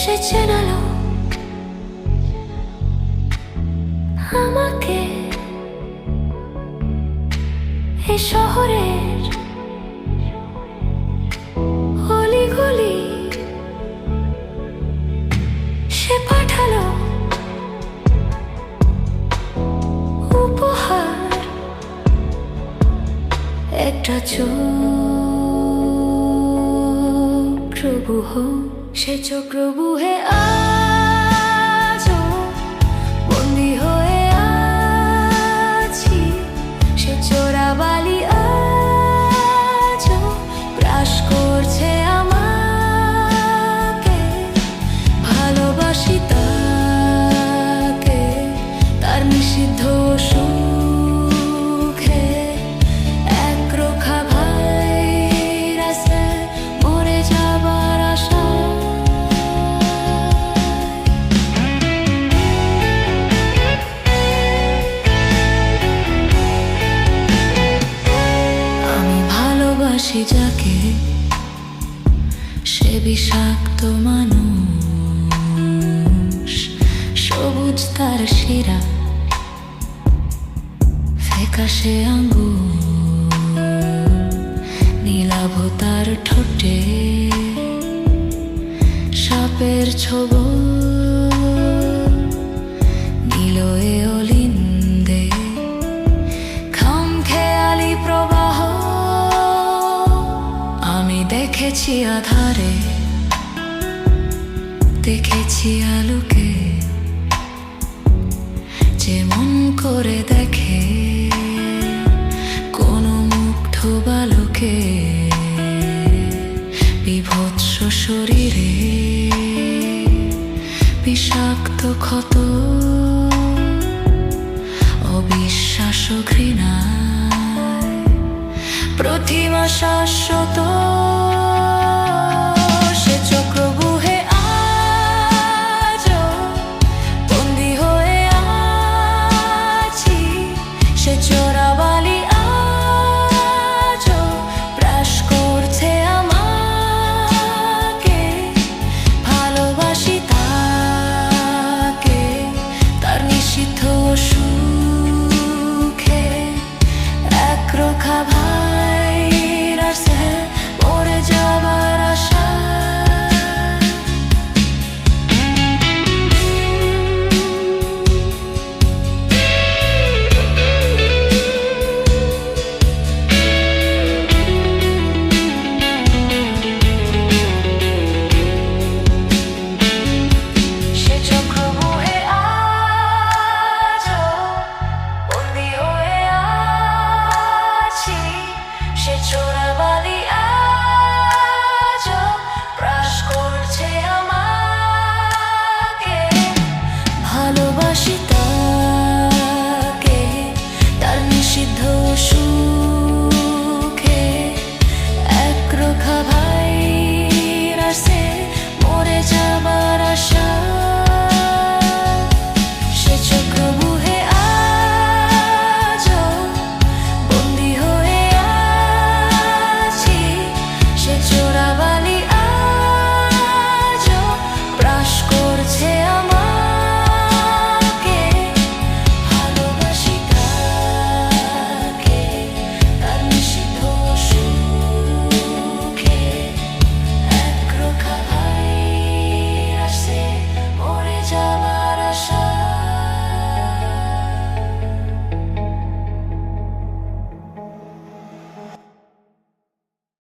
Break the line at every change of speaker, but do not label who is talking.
সে চেনালো আমাকে এই শহরের অলিগলি। সে পাঠালো উপহার, একটা চক্রবুহ। সে চক্রবুহে আজও বন্দি হয়ে আছি। সে চোরাবালি আজও গ্রাস করছে আমাকে। ভালোবাসি তাকে, তার নিষিদ্ধ সুখে একরোখা ভাইরাসে মরে যাবার আশা। আমি ভালোবাসি যাকে, সে বিষাক্ত মানুষ। সবুজ তার শিরা, ফ্যাকাশে আঙ্গুর, নীলাভ তার ঠোঁটে সাপের ছোবল। নীলয়ে অলিন্দে খামখেয়ালি প্রবাহ। আমি দেখেছি আধারে, দেখেছি আলোকে, যেমন করে দেখে কোনো মুগ্ধ বালকে। বিভৎস শরীরে বিষাক্ত ক্ষত, অবিশ্বাস ঘৃণায় প্রতিমা শাশ্বত।